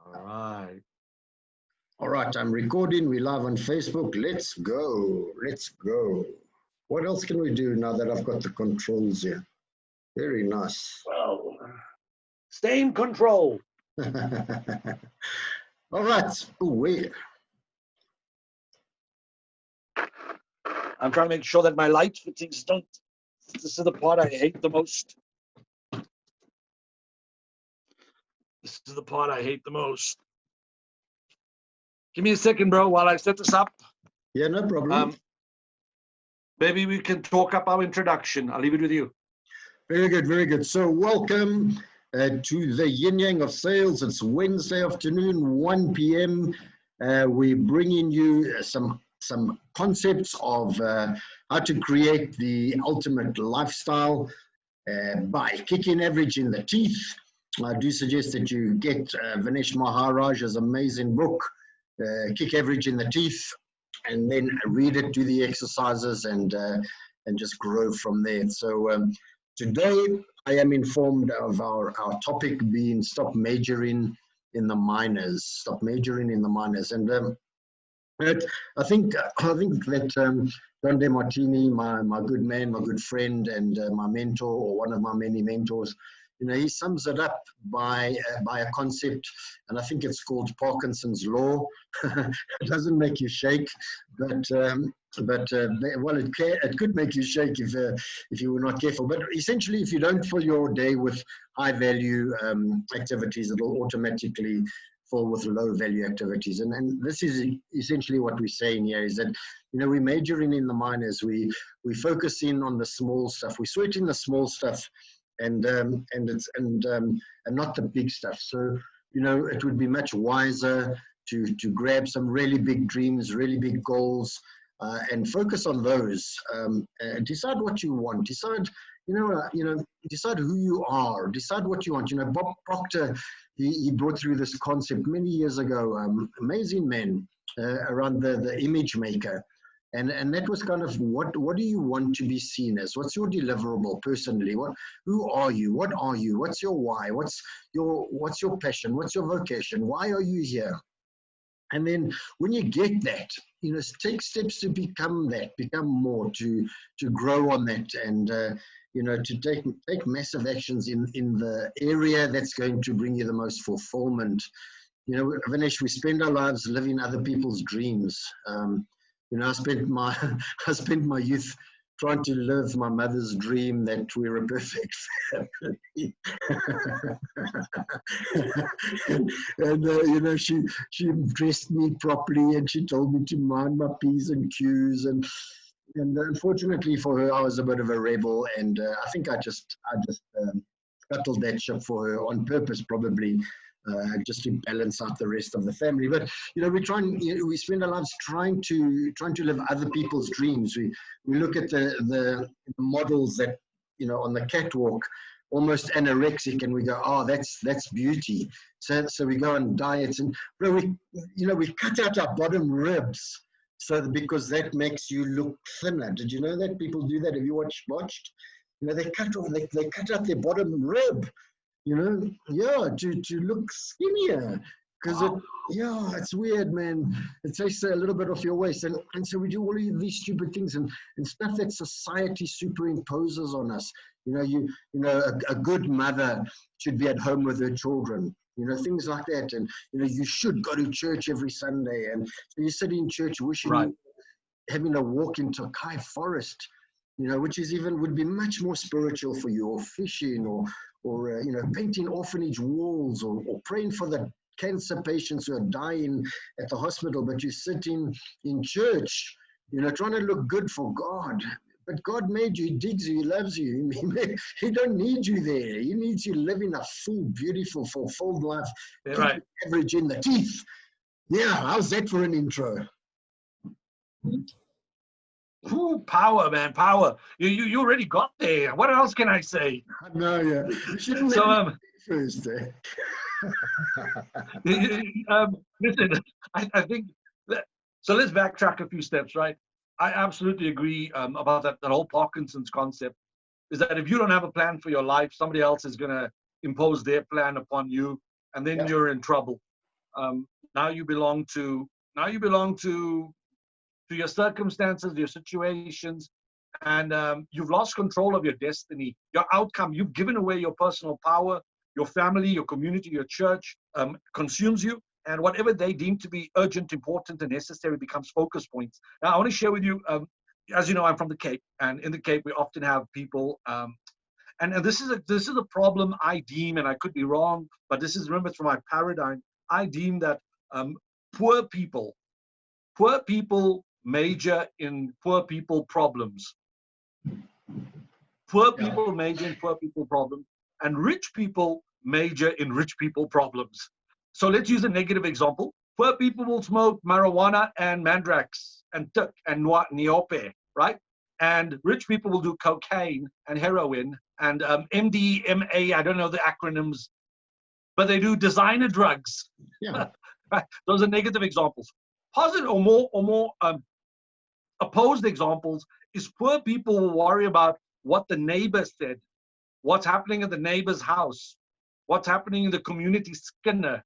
All right. All right, I'm recording. We're live on Facebook. Let's go. Let's go. What else can we do now that I've got the controls here? Very nice. Well, stay in control. All right. Oh, wait. I'm trying to make sure that my light fittings don't. This is the part I hate the most. This is the part I hate the most. Give me a second, bro, while I set this up. Yeah, no problem. Maybe we can talk up our introduction. I'll leave it with you. Very good, very good. So welcome to the YinYang of Sales. It's Wednesday afternoon, 1 p.m. We're bringing you some concepts of how to create the ultimate lifestyle by kicking average in the teeth. I do suggest that you get Vinesh Maharaj's amazing book, Kick Average in the Teeth, and then read it, do the exercises, and just grow from there. So today I am informed of our topic being stop majoring in the minors. Stop majoring in the minors. And I think that Don DeMartini, my good man, my good friend, and my mentor, or one of my many mentors, you know, he sums it up by a concept, and I think it's called Parkinson's law. It doesn't make you shake, but well, it could make you shake if you were not careful. But essentially, if you don't fill your day with high value activities, it'll automatically fill with low value activities. And this is essentially what we're saying here, is that, you know, we're majoring in the minors. We focus in on the small stuff. We sweat in the small stuff, and not the big stuff. So, you know, it would be much wiser to grab some really big dreams, really big goals, and focus on those. Decide what you want. Decide, decide who you are. Decide what you want. You know, Bob Proctor, he brought through this concept many years ago. Amazing man around the image maker. And that was kind of, what do you want to be seen as? What's your deliverable personally? Who are you? What are you? What's your why? What's your passion? What's your vocation? Why are you here? And then when you get that, you know, take steps to become that, become more, to grow on that, and you know, to take massive actions in the area that's going to bring you the most fulfillment. You know, Vinesh, we spend our lives living other people's dreams. You know, I spent my youth trying to live my mother's dream that we're a perfect family. And you know, she dressed me properly, and she told me to mind my P's and Q's, and unfortunately for her, I was a bit of a rebel, and I think I just scuttled that ship for her on purpose, probably. Just to balance out the rest of the family. But, you know, we spend our lives trying to live other people's dreams. We look at the models that, you know, on the catwalk, almost anorexic, and we go, oh, that's beauty. So we go on diets, and we cut out our bottom ribs, because that makes you look thinner. Did you know that people do that? Have you watched? You know, they cut out their bottom rib, you know, yeah, to look skinnier, because it's weird, man. It takes a little bit off your waist, and so we do all of these stupid things and stuff that society superimposes on us. You know, a good mother should be at home with her children. You know, things like that, and you know, you should go to church every Sunday, and so you sit in church wishing you having a walk into Kai Forest, you know, which would be much more spiritual for you, or fishing, or you know, painting orphanage walls, or praying for the cancer patients who are dying at the hospital. But you're sitting in church, you know, trying to look good for God. But God made you, He digs you, He loves you. He don't need you there. He needs you living a full, beautiful, fulfilled life. Yeah, right. Average in the teeth. Yeah, how's that for an intro? Ooh, power, man, power. You already got there. What else can I say? No, yeah. So first, listen, I think so. Let's backtrack a few steps, right? I absolutely agree about that whole Parkinson's concept. Is that if you don't have a plan for your life, somebody else is going to impose their plan upon you, and then you're in trouble. Now you belong to your circumstances, your situations, and you've lost control of your destiny, your outcome. You've given away your personal power. Your family, your community, your church consumes you, and whatever they deem to be urgent, important, and necessary becomes focus points. Now, I want to share with you, as you know, I'm from the Cape, and in the Cape, we often have people, and this is a problem I deem, and I could be wrong, but this is, remember, it's from my paradigm. I deem that poor people major in poor people problems. Poor people major in poor people problems, and rich people major in rich people problems. So let's use a negative example. Poor people will smoke marijuana and mandrax and tuk and niope, right? And rich people will do cocaine and heroin and MDMA, I don't know the acronyms, but they do designer drugs. Yeah. Right? Those are negative examples. Positive or more opposed examples is poor people will worry about what the neighbor said, what's happening in the neighbor's house, what's happening in the community skinner.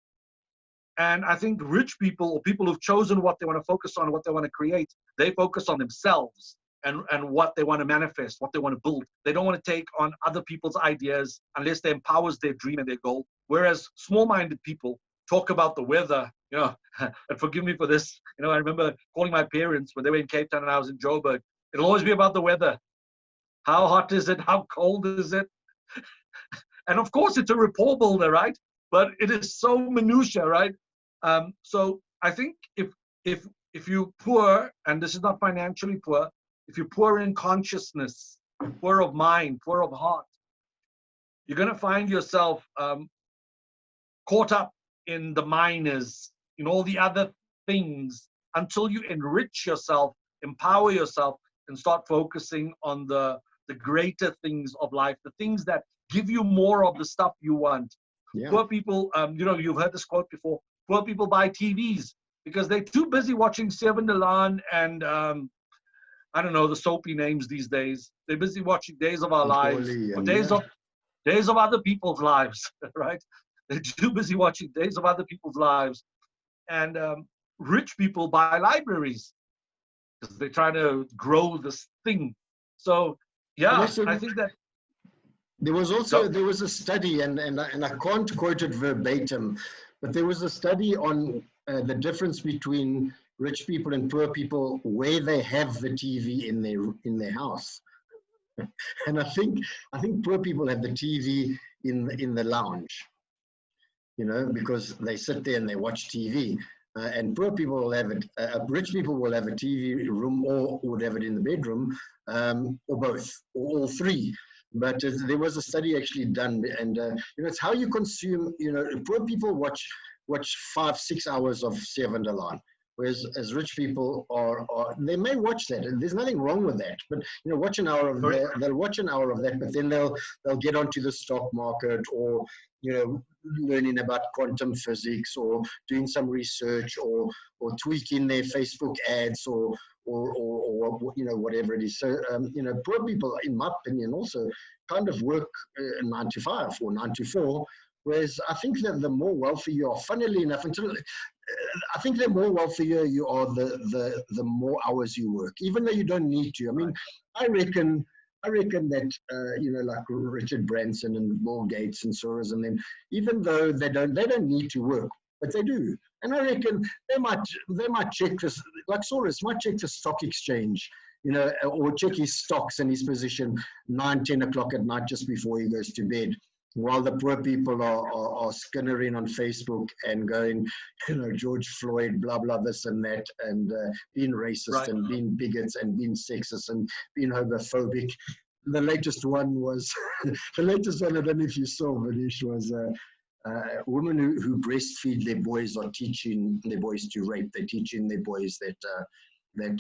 And I think rich people, or people who've chosen what they want to focus on, what they want to create, they focus on themselves and what they want to manifest, what they want to build. They don't want to take on other people's ideas unless they empowers their dream and their goal. Whereas small-minded people talk about the weather, and forgive me for this. I remember calling my parents when they were in Cape Town and I was in Joburg. It'll always be about the weather. How hot is it? How cold is it? And of course, it's a rapport builder, right? But it is so minutia, right? So I think if you're poor, and this is not financially poor, if you're poor in consciousness, poor of mind, poor of heart, you're going to find yourself caught up in the minors, in all the other things, until you enrich yourself, empower yourself, and start focusing on the greater things of life, the things that give you more of the stuff you want. Yeah. Poor people, you've heard this quote before, poor people buy TVs because they're too busy watching Seven Delan and I don't know the soapy names these days. They're busy watching Days of Our Lives, or days of other people's lives, right? They're too busy watching Days of Other People's Lives. And rich people buy libraries because they're trying to grow this thing. So, yeah, I think that there was a study, and I can't quote it verbatim, but there was a study on the difference between rich people and poor people where they have the TV in their house. And I think poor people have the TV in the lounge, because they sit there and they watch TV. And poor people will have it, rich people will have a TV room or would have it in the bedroom, or both, or all three. But there was a study actually done, and it's how you consume. Poor people watch 5-6 hours of Seven Delan, whereas as rich people are they may watch that, and there's nothing wrong with that. But watch an hour of that. They'll watch an hour of that, but then they'll get onto the stock market, or learning about quantum physics, or doing some research, or tweaking their Facebook ads, or whatever it is. So poor people, in my opinion, also kind of work 9 to 5 or 9 to 4. Whereas I think that the more wealthy you are, funnily enough, I think the more wealthier you are, the more hours you work, even though you don't need to. I mean, I reckon that like Richard Branson and Bill Gates and Soros and them, even though they don't need to work, but they do. And I reckon they might check this, like Soros might check the stock exchange, or check his stocks and his position 9-10 o'clock at night just before he goes to bed, while the poor people are skinnering on Facebook and going, George Floyd, blah, blah, this and that, and being racist and being bigots and being sexist and being homophobic. The latest one, I don't know if you saw, Manish, was women who breastfeed their boys are teaching their boys to rape. They're teaching their boys that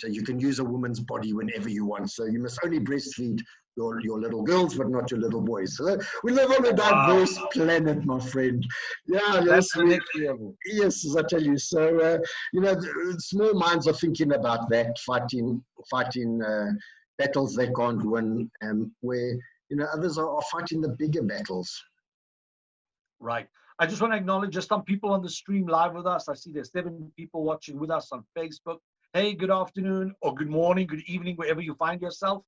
you can use a woman's body whenever you want. So you must only breastfeed your little girls, but not your little boys. So we live on a diverse planet, my friend. Yeah, that's the next level. Yes, as I tell you. So small minds are thinking about that, fighting battles they can't win, where others are fighting the bigger battles. Right. I just want to acknowledge just some people on the stream live with us. I see there's 7 people watching with us on Facebook. Hey, good afternoon or good morning, good evening, wherever you find yourself.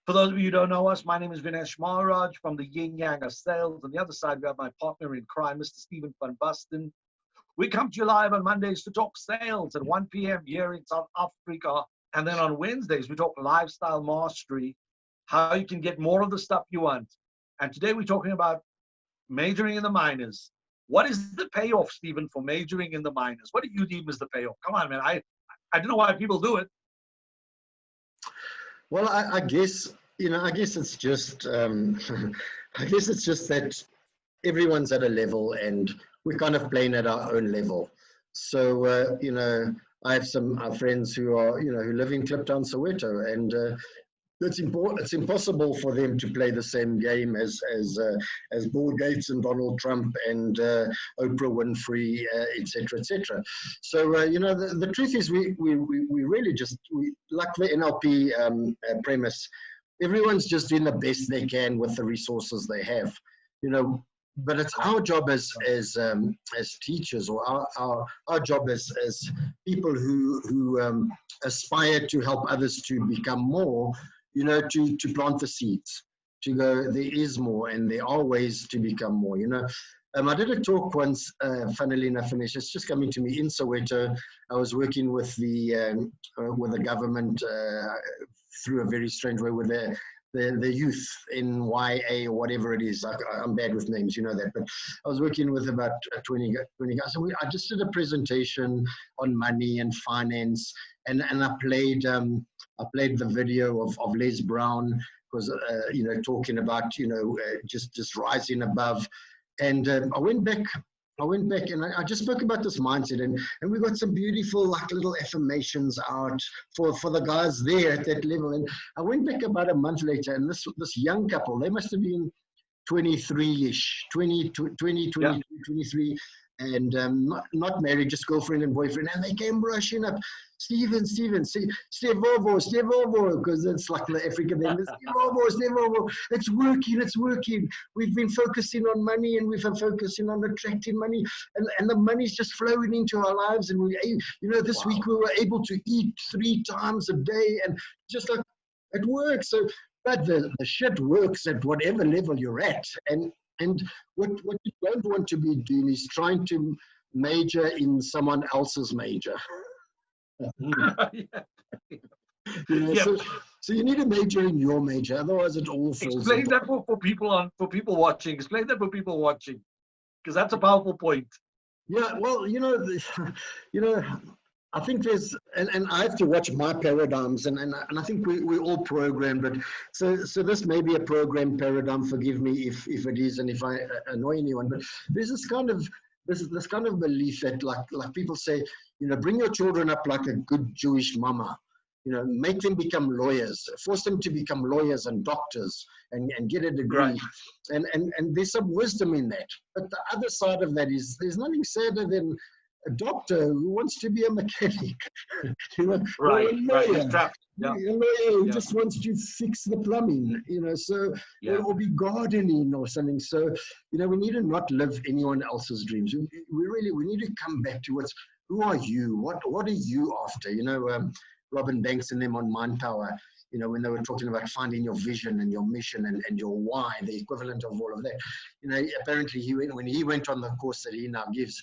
For those of you who don't know us, my name is Vinesh Maharaj from the YinYang of Sales. On the other side, we have my partner in crime, Mr. Stephen van Basten. We come to you live on Mondays to talk sales at 1 p.m. here in South Africa. And then on Wednesdays, we talk lifestyle mastery, how you can get more of the stuff you want. And today we're talking about majoring in the minors. What is the payoff, Stephen, for majoring in the minors? What do you deem as the payoff? Come on, man. I don't know why people do it. Well, I guess, I guess it's just, I guess it's just that everyone's at a level and we're kind of playing at our own level. So, I have some friends who are, who live in Kliptown, Soweto, and it's important. It's impossible for them to play the same game as Bill Gates and Donald Trump and Oprah Winfrey, etc., etc. So the truth is, we really just like the NLP premise. Everyone's just doing the best they can with the resources they have, But it's our job as teachers, or our job as people who aspire to help others to become more. To plant the seeds, to go, there is more and there are ways to become more, I did a talk once, funnily enough, and it's just coming to me in Soweto. I was working with the government through a very strange way with the youth in YA or whatever it is. I'm bad with names, you know that, but I was working with about 20 guys. So I just did a presentation on money and finance, and I played the video of Les Brown, because talking about just rising above, and I went back and I just spoke about this mindset, and we got some beautiful little affirmations out for the guys there at that level. And I went back about a month later, and this young couple, they must have been 23-ish, 20, 23, and not married, just girlfriend and boyfriend. And they came rushing up, Steven, Stevovo, because it's like the African name, Stevovo, it's working. We've been focusing on money, and we've been focusing on attracting money, and the money's just flowing into our lives. And this week we were able to eat 3 times a day, and just like, it works. So, but the shit works at whatever level you're at. And what you don't want to be doing is trying to major in someone else's major. So you need to major in your major, otherwise it all falls. Explain that for people watching. Explain that for people watching, because that's a powerful point. Yeah, well, I think there's, and I have to watch my paradigms, and I think we're all programmed, but so this may be a programmed paradigm. Forgive me if it is, and if I annoy anyone. But there's this kind of belief that like people say, bring your children up like a good Jewish mama, make them become lawyers, force them to become lawyers and doctors and get a degree, right. And there's some wisdom in that. But the other side of that is there's nothing sadder than a doctor who wants to be a mechanic, right, or a lawyer, yeah. A lawyer who just wants to fix the plumbing, or be gardening or something. So, we need to not live anyone else's dreams. We need to come back to who are you? What are you after? Robin Banks and them on Mind Power, when they were talking about finding your vision and your mission and your why, the equivalent of all of that. Apparently when he went on the course that he now gives,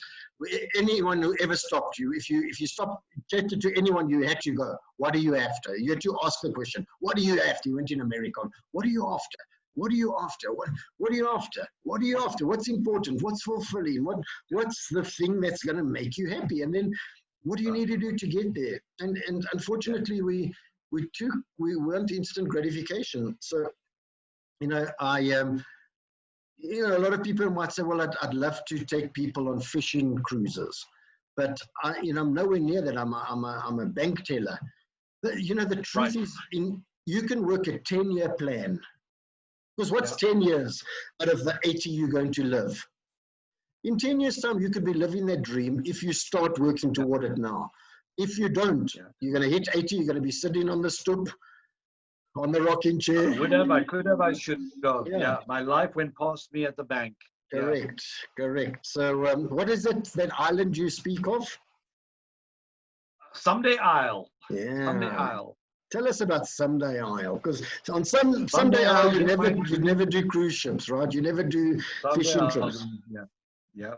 anyone who ever stopped you, if you stopped, chatted to anyone, you had to go, what are you after? You had to ask the question, what are you after? You went in America, what are you after? What are you after? What are you after? What are you after? What's important? What's fulfilling? What's the thing that's going to make you happy? And then what do you need to do to get there? And unfortunately, we want instant gratification. So, a lot of people might say, well, I'd love to take people on fishing cruises, but I'm nowhere near that. I'm a bank teller. The truth is, you can work a 10-year plan, because what's 10 years out of the 80 you're going to live? In 10 years' time, you could be living that dream if you start working toward it now. If you don't, you're going to hit 80, you're going to be sitting on the stoop, on the rocking chair. I could have, I should have. Yeah, my life went past me at the bank. Correct, correct. So what is it, that island you speak of? Someday Isle. Someday Yeah. Isle. Tell us about Someday Isle, because on Someday Someday Isle I'll get my you never do cruise ships, right? You never do someday fishing I'll trips. yeah. Yeah.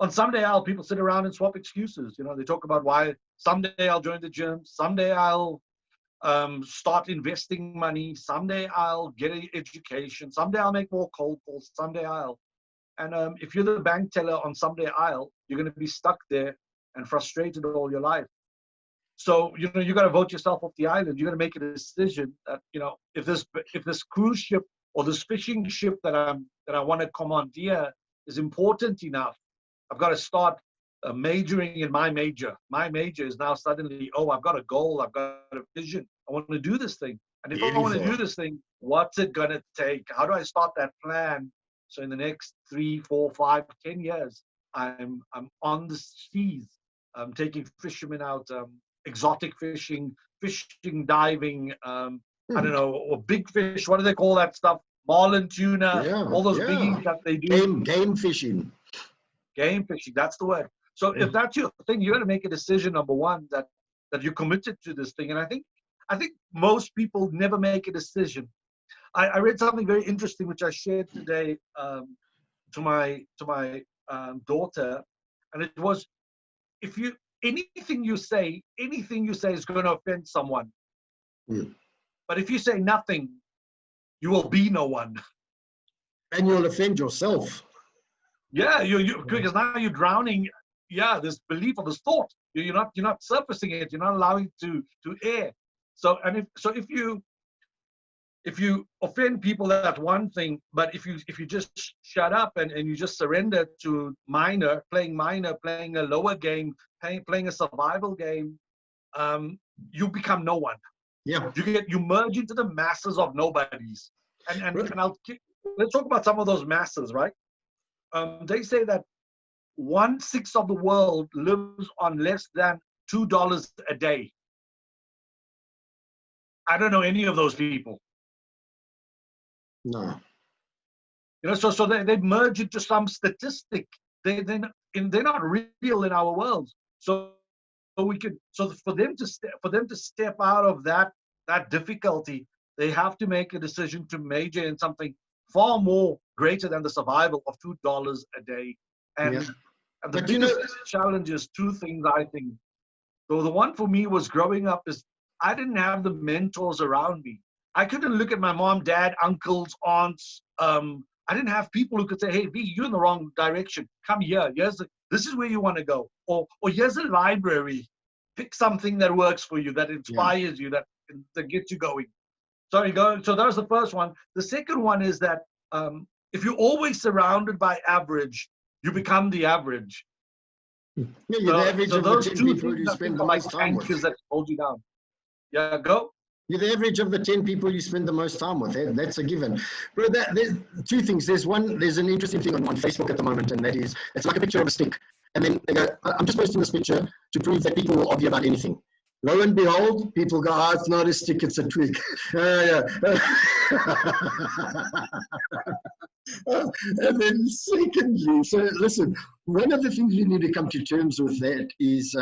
On Someday I'll people sit around and swap excuses. You know, they talk about why someday I'll join the gym, someday I'll start investing money, someday I'll get an education, someday I'll make more cold calls, someday I'll. And if you're the bank teller on Someday Isle, you're going to be stuck there and frustrated all your life. So you know you got to vote yourself off the island. You got to make a decision that you know if this cruise ship or this fishing ship that I want to commandeer is important enough, I've got to start majoring in my major. My major is now suddenly, oh, I've got a goal, I've got a vision. I want to do this thing. And if I want to do Beautiful. this thing, what's it gonna take? How do I start that plan? So in the next 3, 4, 5, 10 years, I'm on the seas, taking fishermen out, exotic fishing, fishing, diving, I don't know, or big fish. What do they call that stuff? Marlin, tuna, Yeah, all those yeah. biggies that they do. Game fishing. Game fishing, that's the word. So if that's your thing, you got to make a decision. Number one, that you're committed to this thing. And I think most people never make a decision. I read something very interesting which I shared today to my daughter, and it was if you anything you say is going to offend someone. Mm. But if you say nothing, you will be no one. And you'll offend yourself. Yeah, you because now you're drowning. Yeah, this belief or this thought. You're not surfacing it. You're not allowing it to air. So if you offend people, that's one thing. But if you just shut up and you just surrender to minor, playing a lower game, playing a survival game, you become no one. Yeah. You merge into the masses of nobodies. Let's talk about some of those masses, right? They say that 1/6 of the world lives on less than $2 a day. I don't know any of those people. No. So they merge into some statistic. They're not real in our world. For them to step out of that difficulty, they have to make a decision to major in something far more greater than the survival of $2 a day. And Yeah. and the But biggest challenge is two things, I think. So the one for me was growing up is I didn't have the mentors around me. I couldn't look at my mom, dad, uncles, aunts. I didn't have people who could say, "Hey, V, you're in the wrong direction. Come here. This is where you want to go." Or here's a library. Pick something that works for you, that inspires you, that gets you going. Sorry, go. So that was the first one. The second one is that if you're always surrounded by average, you become the average. Yeah, you're the average So of the those 10 two people things you I spend think the are like most time with. anchors that hold you down. Yeah, go. You're the average of the 10 people you spend the most time with. That's a given. Bro, there's two things. There's an interesting thing on Facebook at the moment, and that is, it's like a picture of a stick. And then they go, I'm just posting this picture to prove that people will argue about anything. Lo and behold, people go, it's not a stick, it's a twig. And then secondly, so listen, one of the things you need to come to terms with that is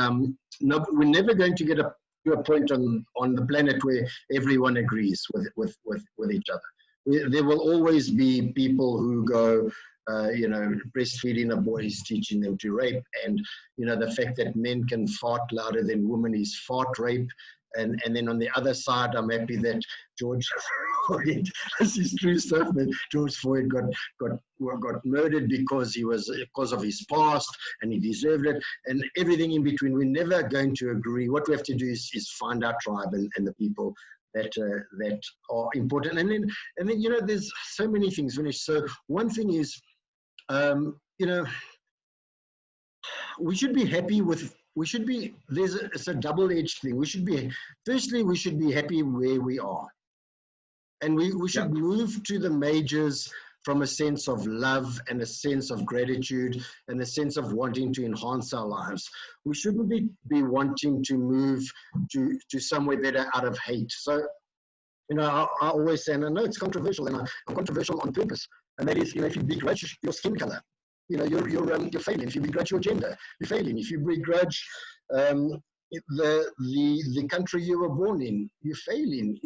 we're never going to get to a point on the planet where everyone agrees with each other. There will always be people who go, breastfeeding a boy is teaching them to rape, and the fact that men can fart louder than women is fart rape. And then on the other side, I'm happy that George Floyd, this is true stuff, but George Floyd got murdered because of his past, and he deserved it, and everything in between. We're never going to agree. What we have to do is find our tribe and the people that are important. And then there's so many things, Vinish. So one thing is, we should be happy with. It's a double-edged thing. We should be happy where we are. And we should move to the majors from a sense of love and a sense of gratitude and a sense of wanting to enhance our lives. We shouldn't be wanting to move to somewhere better out of hate. So, I always say, and I know it's controversial, and I'm controversial on purpose, And that is, if you begrudge your skin color, you're failing. If you begrudge your gender, you're failing. If you begrudge the country you were born in, you're failing.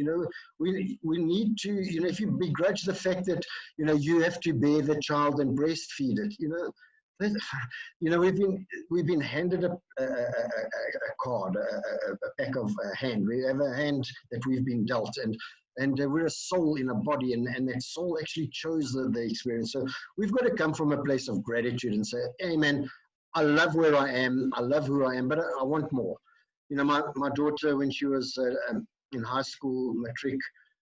We need to, if you begrudge the fact that you have to bear the child and breastfeed it, we've been handed a card, a pack of hand. We have a hand that we've been dealt, and we're a soul in a body, and that soul actually chose the experience. So we've got to come from a place of gratitude and say, hey man, I love where I am, I love who I am, but I want more. My daughter, when she was in high school, matric,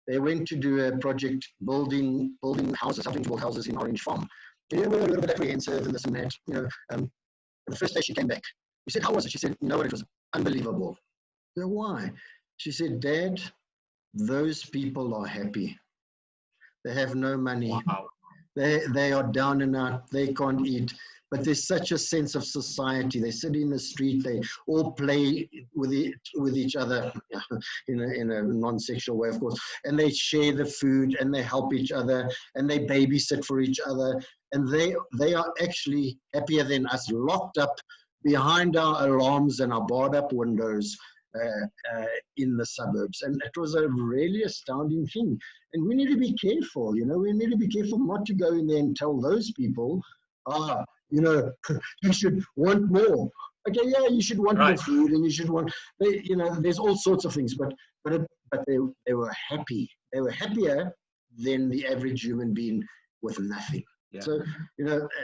they went to do a project building houses, helping to build houses in Orange Farm. We're a little bit apprehensive and this and that. The first day she came back, we said, how was it? She said, it was unbelievable. I said, why? She said, Dad, those people are happy. They have no money. Wow. They are down and out. They can't eat. But there's such a sense of society. They sit in the street. They all play with each other in a non-sexual way, of course. And they share the food and they help each other and they babysit for each other. And they are actually happier than us, locked up behind our alarms and our barred up windows in the suburbs. And it was a really astounding thing. And we need to be careful, we need to be careful not to go in there and tell those people, you should want more. Okay, yeah, you should want more food, and you should want, there's all sorts of things, but they were happy. They were happier than the average human being with nothing. Yeah. So,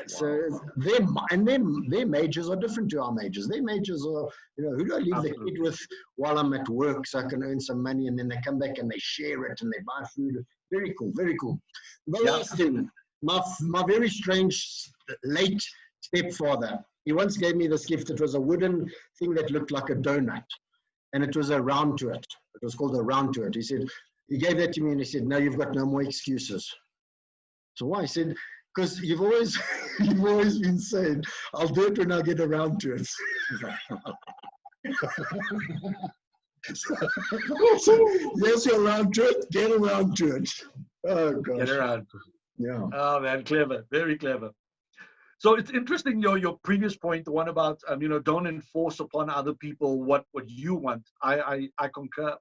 so their majors are different to our majors. Their majors are, who do I leave the kid with while I'm at work so I can earn some money, and then they come back and they share it and they buy food. Very cool, very cool. The last thing, my very strange late stepfather, he once gave me this gift. It was a wooden thing that looked like a donut, and it was a round to it. It was called a round to it. He gave that to me and he said, "Now you've got no more excuses." So why? I said, because you've always been saying, "I'll do it when I get around to it." Yes, you're around to it. Get around to it. Oh gosh. Get around. Yeah. Oh man, clever, very clever. So it's interesting, your previous point, the one about don't enforce upon other people what you want. I concur,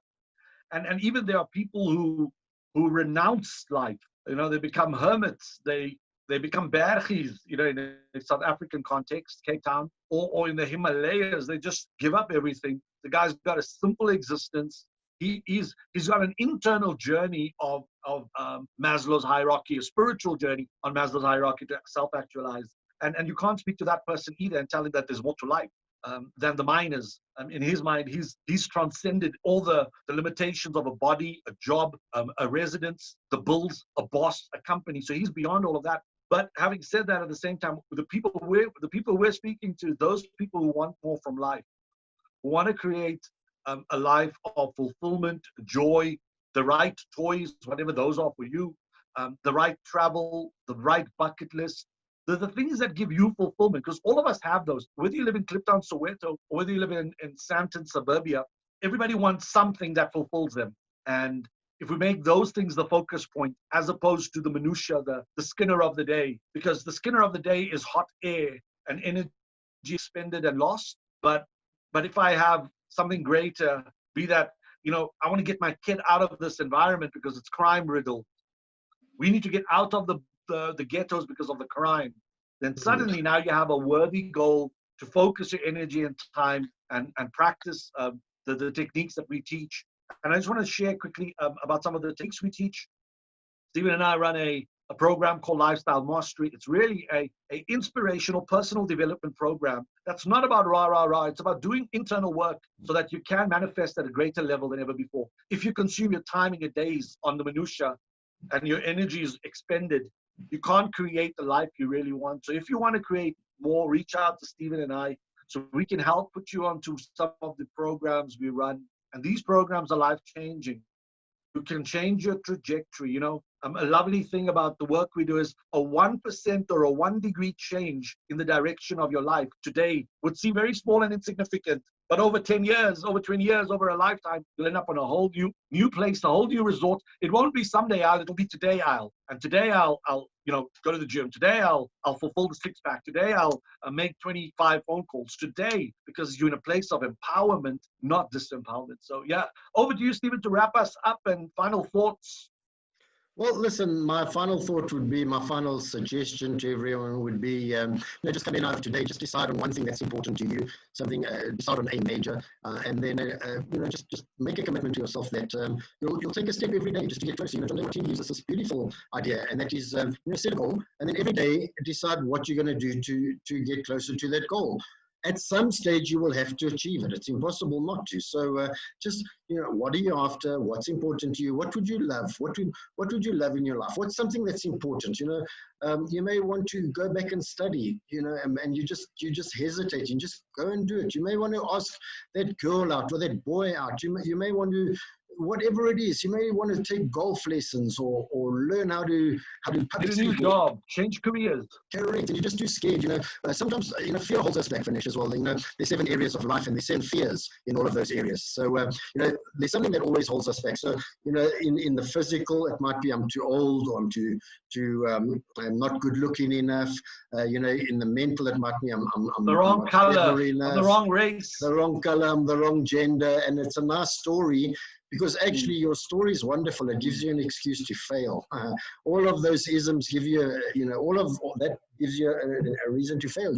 and even there are people who renounce life. They become hermits. They become bergies. In a South African context, Cape Town, or in the Himalayas, they just give up everything. The guy's got a simple existence. He's got an internal journey of Maslow's hierarchy, a spiritual journey on Maslow's hierarchy to self-actualize. And you can't speak to that person either and tell him that there's more to life than the miners. In his mind, he's transcended all the limitations of a body, a job, a residence, the bills, a boss, a company. So he's beyond all of that. But having said that, at the same time, the people we're speaking to, those people who want more from life, who want to create a life of fulfillment, joy, the right toys, whatever those are for you, the right travel, the right bucket list. They're the things that give you fulfillment, because all of us have those. Whether you live in Kliptown, Soweto, or whether you live in Sandton, suburbia, everybody wants something that fulfills them. And if we make those things the focus point, as opposed to the minutia, the Skinner of the day, because the Skinner of the day is hot air and energy expended and lost. But if I have something greater, be that, I want to get my kid out of this environment because it's crime riddled. We need to get out of the ghettos because of the crime. Then suddenly now you have a worthy goal to focus your energy and time and practice the techniques that we teach. And I just want to share quickly about some of the techniques we teach. Stephen and I run a program called Lifestyle Mastery. It's really a inspirational personal development program that's not about rah, rah, rah. It's about doing internal work so that you can manifest at a greater level than ever before. If you consume your time and your days on the minutia and your energy is expended, you can't create the life you really want. So if you want to create more, reach out to Stephen and I so we can help put you onto some of the programs we run. And these programs are life-changing. You can change your trajectory. A lovely thing about the work we do is a 1% or a 1 degree change in the direction of your life today would seem very small and insignificant. But over 10 years, over 20 years, over a lifetime, you'll end up on a whole new place, a whole new resort. It won't be someday, Al. It'll be today, Al. And today, I'll go to the gym. Today, I'll fulfill the six pack. Today, I'll make 25 phone calls. Today, because you're in a place of empowerment, not disempowerment. So yeah, over to you, Stephen, to wrap us up and final thoughts. Well, listen, my final thought would be, my final suggestion to everyone would be, just come in out today, just decide on one thing that's important to you, something, decide on a major, and then, just make a commitment to yourself that you'll take a step every day just to get closer. John Lewin gives us this beautiful idea, and that is, set a goal, and then every day decide what you're going to do to get closer to that goal. At some stage, you will have to achieve it. It's impossible not to. So just, what are you after? What's important to you? What would you love? What would you love in your life? What's something that's important? You may want to go back and study, and you just hesitate and just go and do it. You may want to ask that girl out or that boy out. You may want to, whatever it is, you may want to take golf lessons or learn how to public Get a new speaking. job, change careers. Correct, and you're just too scared. Sometimes fear holds us back, Finish, as well. There's 7 areas of life, and there's 7 fears in all of those areas. So there's something that always holds us back. So in the physical, it might be I'm too old, or I'm not good looking enough. In the mental, it might be I'm the wrong color, the wrong race, the wrong color, I'm the wrong gender, and it's a nice story. Because actually your story is wonderful. It gives you an excuse to fail. All of those isms give you, all that gives you a reason to fail,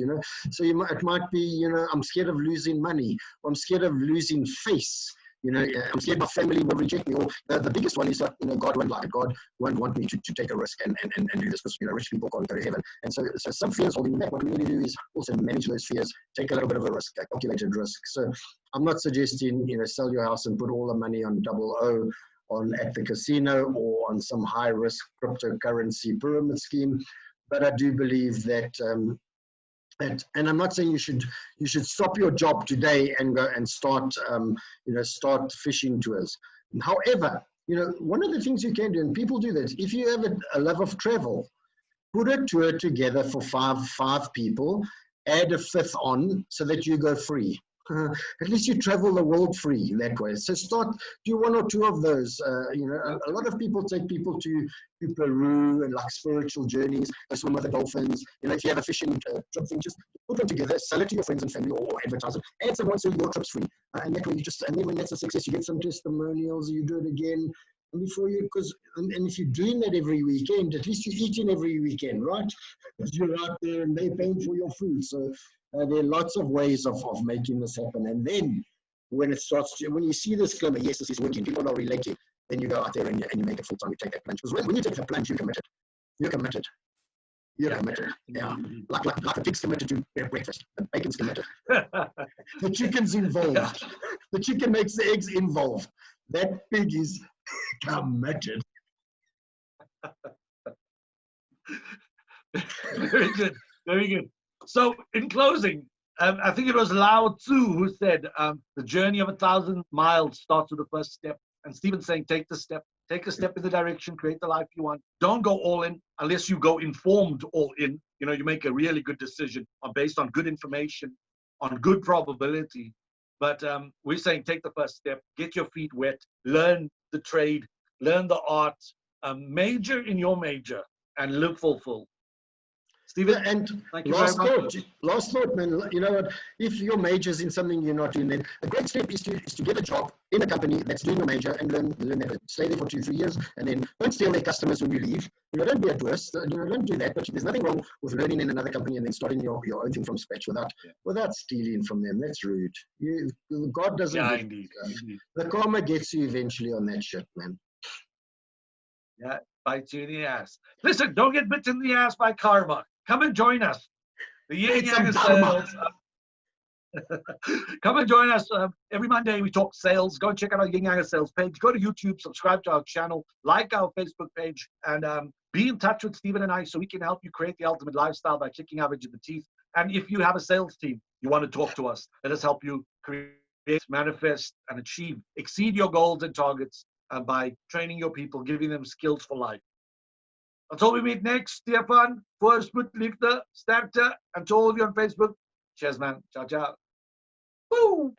So it might be, I'm scared of losing money, or I'm scared of losing face. I'm scared my family will reject me. Or the biggest one is that, God won't like it. God won't want me to take a risk and do this because, rich people can't go to heaven. And so some fears holding me back. What we need to do is also manage those fears, take a little bit of a risk, a calculated risk. So I'm not suggesting, sell your house and put all the money on 00 at the casino or on some high risk cryptocurrency pyramid scheme. But I do believe that, and I'm not saying you should stop your job today and go and start fishing tours. However, one of the things you can do, and people do this, if you have a love of travel, put a tour together for five people, add a 5th on so that you go free. At least you travel the world free that way. So do 1 or 2 of those. A lot of people take people to Peru and like spiritual journeys, go swim with the dolphins. If you have a fishing trip thing, just put them together, sell it to your friends and family or advertise it. Add someone so your trip's free. And that way and then when that's a success, you get some testimonials, you do it again. And and if you're doing that every weekend, at least you're eating every weekend, right? Because you're out there and they're paying for your food. So there are lots of ways of making this happen. And then when you see this glimmer, yes, this is working, people are relating, then you go out there and you make it full time, you take that plunge. Because when you take the plunge, you're committed. You're committed. You're committed. Yeah. Like the pig's committed to breakfast. The bacon's committed. The chicken's involved. Yeah. The chicken makes the eggs involved. That pig is committed. Very good. Very good. So in closing, I think it was Lao Tzu who said, the journey of 1,000 miles starts with the first step. And Stephen's saying, take the step. Take a step in the direction, create the life you want. Don't go all in unless you go informed all in. You make a really good decision based on good information, on good probability. But we're saying take the first step, get your feet wet, learn the trade, learn the art, major in your major, and live fulfilled. Stephen, and last thought, man. You know what? If your major is in something you're not doing, then a great step is to get a job in a company that's doing your major and learn that. Stay there for 2-3 years, and then don't steal their customers when you leave. Don't be a tourist. Don't do that. But there's nothing wrong with learning in another company and then starting your own thing from scratch without stealing from them. That's rude. God doesn't. Yeah, indeed. The karma gets you eventually on that shit, man. Yeah, bites you in the ass. Listen, don't get bitten in the ass by karma. Come and join us. The YinYang Sales. Come and join us every Monday. We talk sales. Go and check out our YinYang Sales page. Go to YouTube, subscribe to our channel, like our Facebook page, and be in touch with Stephen and I so we can help you create the ultimate lifestyle by kicking average in the teeth. And if you have a sales team, you want to talk to us, let us help you create, manifest, and exceed your goals and targets by training your people, giving them skills for life. Until we meet next, Stefan, Voorspoed, Liefde, Sterkte, and to all of you on Facebook, cheers, man. Ciao, ciao. Woo!